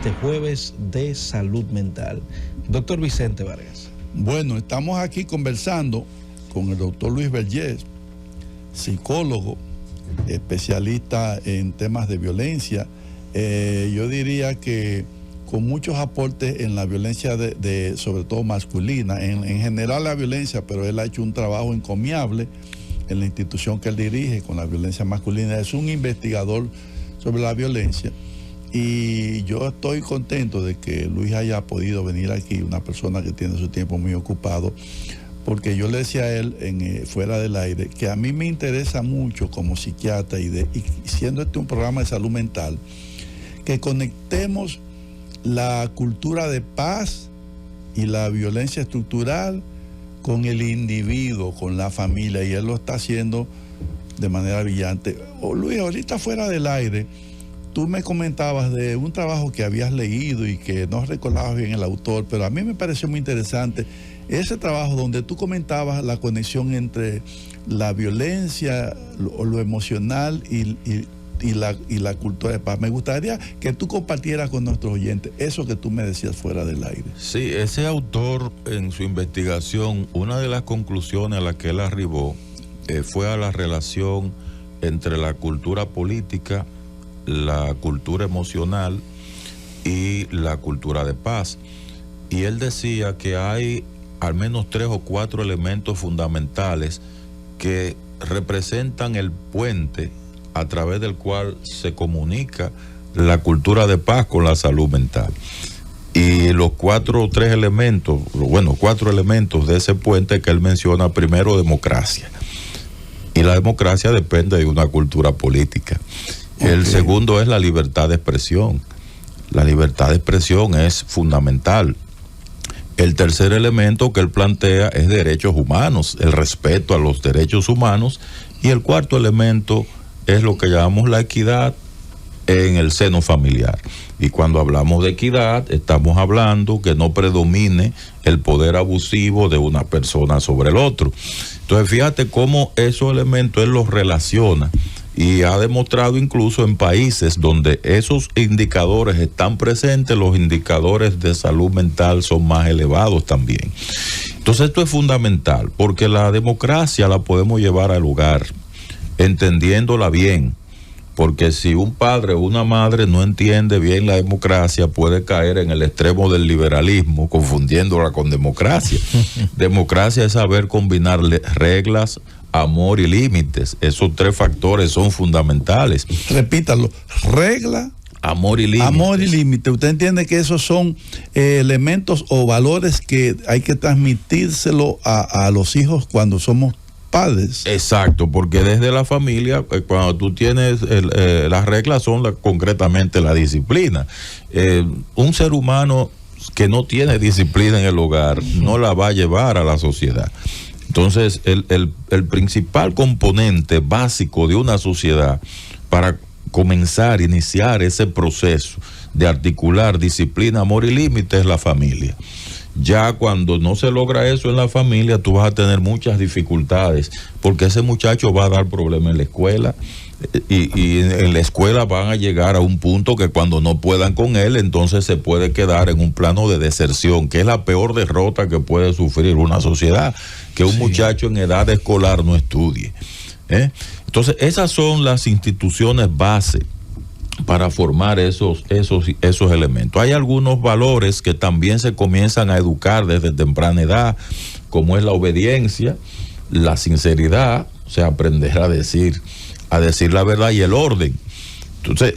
este jueves de salud mental. Doctor Vicente Vargas. Bueno, estamos aquí conversando con el doctor Luis Vergés, psicólogo, especialista en temas de violencia. Yo diría que con muchos aportes en la violencia sobre todo masculina, en general la violencia, pero él ha hecho un trabajo encomiable en la institución que él dirige con la violencia masculina. Es un investigador sobre la violencia y yo estoy contento de que Luis haya podido venir aquí, una persona que tiene su tiempo muy ocupado, porque yo le decía a él fuera del aire que a mí me interesa mucho como psiquiatra y siendo este un programa de salud mental, que conectemos la cultura de paz y la violencia estructural con el individuo, con la familia, y él lo está haciendo de manera brillante. Luis, ahorita fuera del aire, tú me comentabas de un trabajo que habías leído y que no recordabas bien el autor, pero a mí me pareció muy interesante ese trabajo donde tú comentabas la conexión entre la violencia, lo emocional y la cultura de paz. Me gustaría que tú compartieras con nuestros oyentes eso que tú me decías fuera del aire. Sí, ese autor en su investigación, una de las conclusiones a las que él arribó fue a la relación entre la cultura política, la cultura emocional y la cultura de paz. Y él decía que hay al menos 3 o 4 elementos fundamentales que representan el puente a través del cual se comunica la cultura de paz con la salud mental. Y los 4 elementos de ese puente que él menciona: primero, democracia. Y la democracia depende de una cultura política. Okay. El segundo es la libertad de expresión. La libertad de expresión es fundamental. El tercer elemento que él plantea es derechos humanos, el respeto a los derechos humanos. Y el cuarto elemento es lo que llamamos la equidad en el seno familiar. Y cuando hablamos de equidad, estamos hablando que no predomine el poder abusivo de una persona sobre el otro. Entonces, fíjate cómo esos elementos él los relaciona y ha demostrado incluso en países donde esos indicadores están presentes, los indicadores de salud mental son más elevados también. Entonces, esto es fundamental porque la democracia la podemos llevar al hogar, entendiéndola bien, porque si un padre o una madre no entiende bien la democracia, puede caer en el extremo del liberalismo, confundiéndola con democracia. Democracia es saber combinar reglas, amor y límites. Esos 3 factores son fundamentales. Repítalo: regla, amor y límites. Amor y límite. Usted entiende que esos son elementos o valores que hay que transmitírselo a los hijos cuando somos padres. Exacto, porque desde la familia, cuando tú tienes las reglas son concretamente la disciplina. Un ser humano que no tiene disciplina en el hogar no la va a llevar a la sociedad. Entonces, el principal componente básico de una sociedad para iniciar ese proceso de articular disciplina, amor y límite es la familia. Ya cuando no se logra eso en la familia, tú vas a tener muchas dificultades, porque ese muchacho va a dar problemas en la escuela, y en la escuela van a llegar a un punto que cuando no puedan con él, entonces se puede quedar en un plano de deserción, que es la peor derrota que puede sufrir una sociedad, que un muchacho en edad escolar no estudie. Entonces, esas son las instituciones base para formar esos elementos. Hay algunos valores que también se comienzan a educar desde temprana edad, como es la obediencia, la sinceridad, o sea, aprender a decir la verdad, y el orden. Entonces,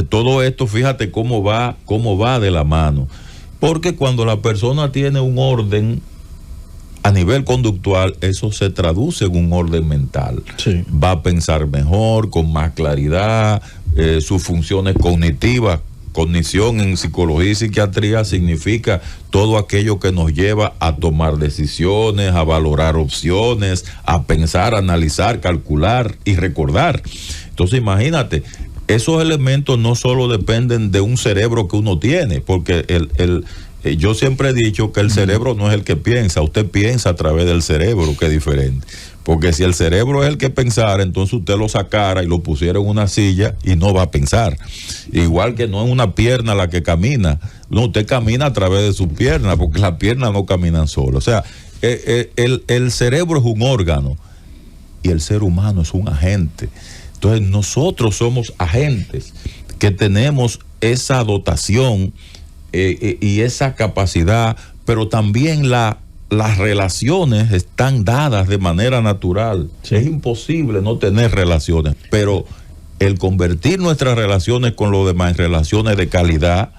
todo esto, fíjate cómo va de la mano, porque cuando la persona tiene un orden a nivel conductual, eso se traduce en un orden mental. Sí. Va a pensar mejor, con más claridad, sus funciones cognitivas. Cognición en psicología y psiquiatría significa todo aquello que nos lleva a tomar decisiones, a valorar opciones, a pensar, analizar, calcular y recordar. Entonces, imagínate, esos elementos no solo dependen de un cerebro que uno tiene, porque yo siempre he dicho que el cerebro no es el que piensa, usted piensa a través del cerebro, que es diferente. Porque si el cerebro es el que pensara, entonces usted lo sacara y lo pusiera en una silla y no va a pensar. Igual que no es una pierna la que camina, no, usted camina a través de su pierna, porque las piernas no caminan solas. O sea, el cerebro es un órgano y el ser humano es un agente. Entonces nosotros somos agentes que tenemos esa dotación y esa capacidad, pero también las relaciones están dadas de manera natural. Sí. Es imposible no tener relaciones, pero el convertir nuestras relaciones con los demás en relaciones de calidad,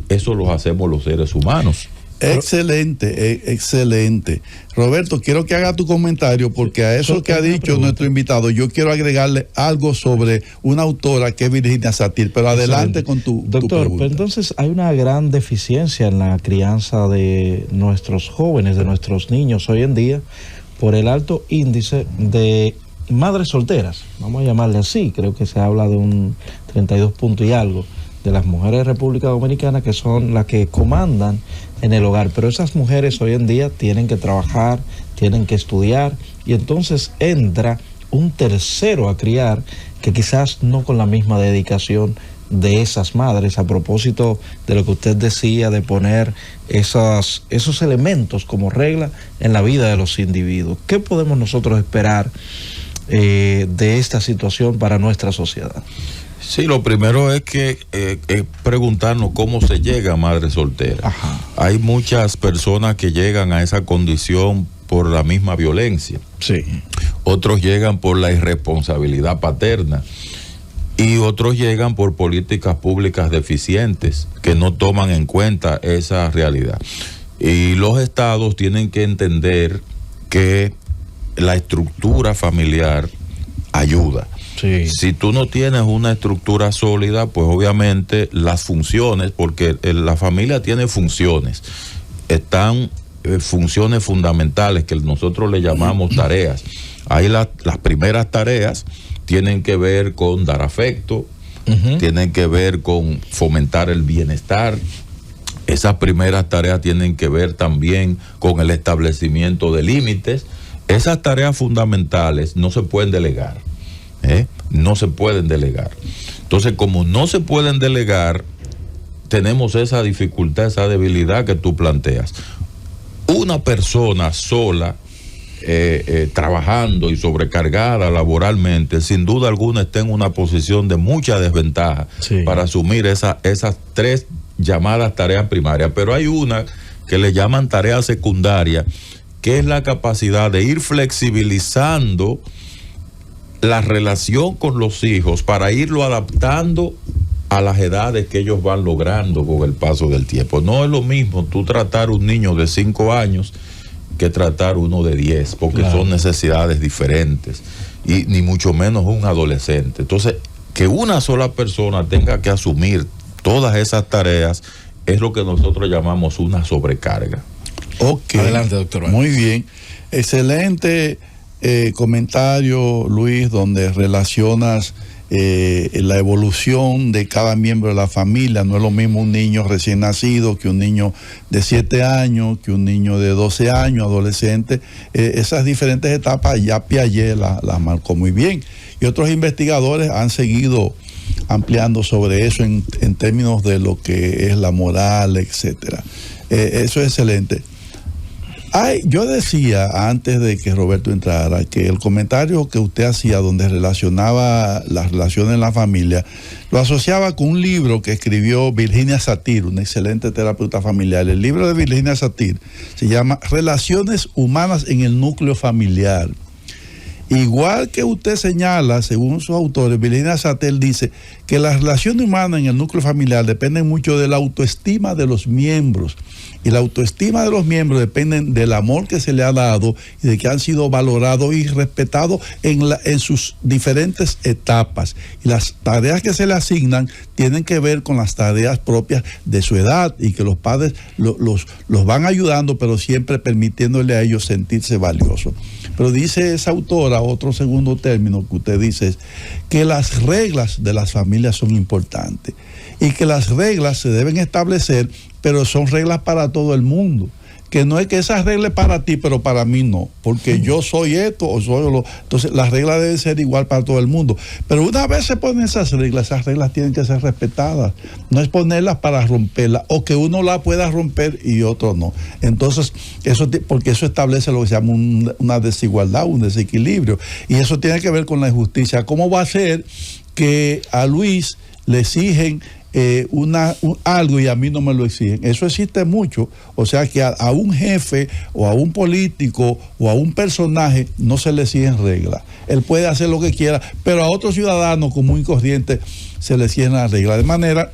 eso lo hacemos los seres humanos. Excelente, excelente. Roberto, quiero que haga tu comentario, porque a eso que ha dicho nuestro invitado, yo quiero agregarle algo sobre una autora que es Virginia Satir, pero adelante con tu doctor, pregunta. Pero entonces hay una gran deficiencia en la crianza de nuestros jóvenes, de nuestros niños hoy en día, por el alto índice de madres solteras, vamos a llamarle así. Creo que se habla de un 32 punto y algo de las mujeres de República Dominicana, que son las que comandan en el hogar, pero esas mujeres hoy en día tienen que trabajar, tienen que estudiar, y entonces entra un tercero a criar, que quizás no con la misma dedicación de esas madres, a propósito de lo que usted decía, de poner esos elementos como regla en la vida de los individuos. ¿Qué podemos nosotros esperar de esta situación para nuestra sociedad? Sí, lo primero es que preguntarnos cómo se llega a madre soltera. Ajá. Hay muchas personas que llegan a esa condición por la misma violencia. Sí. Otros llegan por la irresponsabilidad paterna y otros llegan por políticas públicas deficientes que no toman en cuenta esa realidad. Y los estados tienen que entender que la estructura familiar ayuda. Sí. Si tú no tienes una estructura sólida, pues obviamente las funciones, porque la familia tiene funciones, están funciones fundamentales que nosotros le llamamos tareas. Ahí las primeras tareas tienen que ver con dar afecto, tienen que ver con fomentar el bienestar. Esas primeras tareas tienen que ver también con el establecimiento de límites. Esas tareas fundamentales no se pueden delegar. No se pueden delegar. Entonces, como no se pueden delegar, tenemos esa dificultad, esa debilidad que tú planteas. Una persona sola, trabajando y sobrecargada laboralmente, sin duda alguna está en una posición de mucha desventaja, sí, para asumir esas tres llamadas tareas primarias. Pero hay una que le llaman tarea secundaria, que es la capacidad de ir flexibilizando la relación con los hijos para irlo adaptando a las edades que ellos van logrando con el paso del tiempo. No es lo mismo tú tratar un niño de 5 años que tratar uno de 10, porque claro, son necesidades diferentes, y ni mucho menos un adolescente. Entonces, que una sola persona tenga que asumir todas esas tareas es lo que nosotros llamamos una sobrecarga. Ok. Adelante, doctor. Muy bien. Excelente comentario, Luis, donde relacionas la evolución de cada miembro de la familia. No es lo mismo un niño recién nacido que un niño de 7 años, que un niño de 12 años, adolescente. Esas diferentes etapas ya Piaget las marcó muy bien. Y otros investigadores han seguido ampliando sobre eso en términos de lo que es la moral, etcétera. Eso es excelente. Yo decía antes de que Roberto entrara que el comentario que usted hacía donde relacionaba las relaciones en la familia lo asociaba con un libro que escribió Virginia Satir, una excelente terapeuta familiar. El libro de Virginia Satir se llama Relaciones Humanas en el Núcleo Familiar. Igual que usted señala, según sus autores, Virginia Satir dice que las relaciones humanas en el núcleo familiar dependen mucho de la autoestima de los miembros. Y la autoestima de los miembros depende del amor que se le ha dado y de que han sido valorados y respetados en sus diferentes etapas. Y las tareas que se le asignan tienen que ver con las tareas propias de su edad, y que los padres los van ayudando, pero siempre permitiéndole a ellos sentirse valiosos. Pero dice esa autora, otro segundo término que usted dice, es que las reglas de las familias son importantes y que las reglas se deben establecer, pero son reglas para todo el mundo, que no es que esa regla es para ti, pero para mí no, porque yo soy esto o soy lo. Entonces las reglas deben ser igual para todo el mundo. Pero una vez se ponen esas reglas tienen que ser respetadas. No es ponerlas para romperlas, o que uno la pueda romper y otro no. Entonces, porque eso establece lo que se llama una desigualdad, un desequilibrio. Y eso tiene que ver con la injusticia. ¿Cómo va a ser que a Luis le exigen algo y a mí no me lo exigen? Eso existe mucho. O sea que a un jefe o a un político o a un personaje no se le exigen reglas. Él puede hacer lo que quiera, pero a otro ciudadano común y corriente se le exigen las reglas. De manera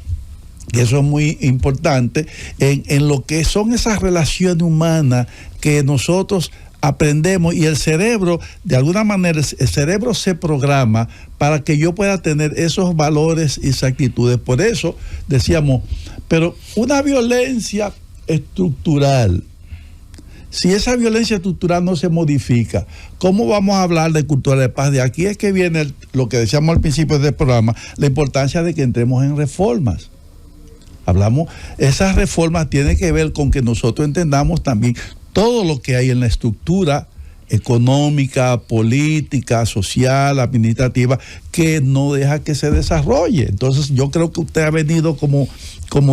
que eso es muy importante en lo que son esas relaciones humanas que nosotros aprendemos, y el cerebro, de alguna manera, el cerebro se programa para que yo pueda tener esos valores y esas actitudes. Por eso decíamos, pero una violencia estructural, si esa violencia estructural no se modifica, ¿cómo vamos a hablar de cultura de paz? De aquí es que viene lo que decíamos al principio del programa, la importancia de que entremos en reformas. Hablamos, esas reformas tienen que ver con que nosotros entendamos también todo lo que hay en la estructura económica, política, social, administrativa, que no deja que se desarrolle. Entonces yo creo que usted ha venido como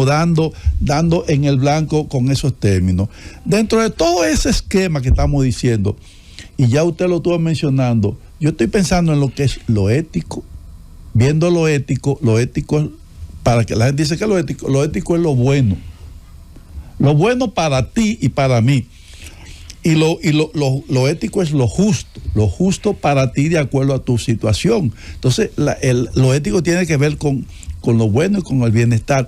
dando en el blanco con esos términos. Dentro de todo ese esquema que estamos diciendo, y ya usted lo estuvo mencionando, yo estoy pensando en lo que es lo ético. Viendo lo ético es, para que la gente dice que lo ético es lo bueno. Lo bueno para ti y para mí. Y lo ético es lo justo para ti de acuerdo a tu situación. Entonces, lo ético tiene que ver con lo bueno y con el bienestar.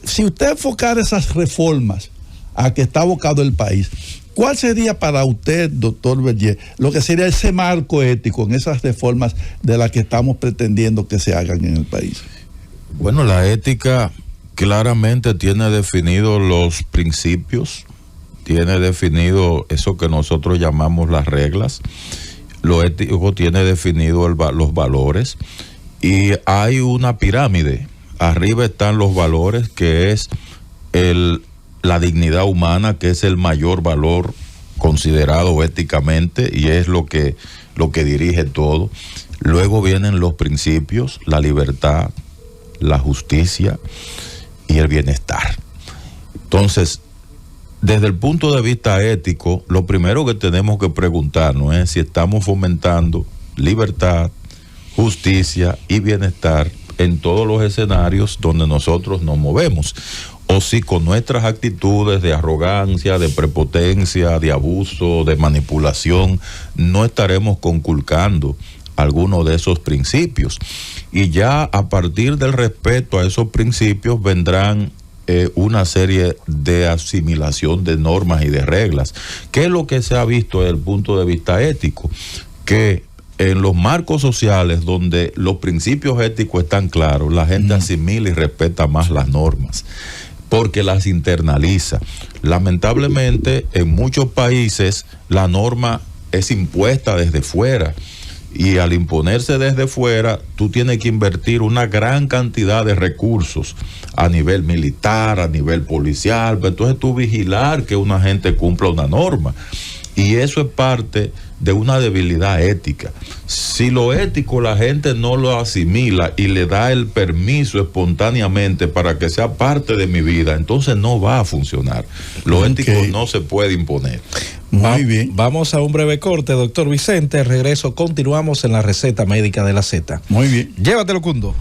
Si usted enfocara esas reformas a que está abocado el país, ¿cuál sería para usted, doctor Vergés, lo que sería ese marco ético en esas reformas de las que estamos pretendiendo que se hagan en el país? Bueno, la ética claramente tiene definidos los principios, tiene definido eso que nosotros llamamos las reglas. Lo ético tiene definido los valores, y hay una pirámide. Arriba están los valores, que es la dignidad humana, que es el mayor valor considerado éticamente, y es lo que dirige todo. Luego vienen los principios, la libertad, la justicia y el bienestar. Entonces, desde el punto de vista ético, lo primero que tenemos que preguntarnos es si estamos fomentando libertad, justicia y bienestar en todos los escenarios donde nosotros nos movemos, o si con nuestras actitudes de arrogancia, de prepotencia, de abuso, de manipulación, no estaremos conculcando alguno de esos principios. Y ya a partir del respeto a esos principios vendrán una serie de asimilación de normas y de reglas. ¿Qué es lo que se ha visto desde el punto de vista ético? Que en los marcos sociales donde los principios éticos están claros, la gente asimila y respeta más las normas, porque las internaliza. Lamentablemente, en muchos países la norma es impuesta desde fuera, y al imponerse desde fuera, tú tienes que invertir una gran cantidad de recursos a nivel militar, a nivel policial, pero entonces tú vigilar que una gente cumpla una norma. Y eso es parte de una debilidad ética. Si lo ético la gente no lo asimila y le da el permiso espontáneamente para que sea parte de mi vida, entonces no va a funcionar. Lo ético no se puede imponer. Muy bien. Vamos a un breve corte, doctor Vicente. Regreso, continuamos en la receta médica de la Z. Muy bien. Llévatelo, Cundo.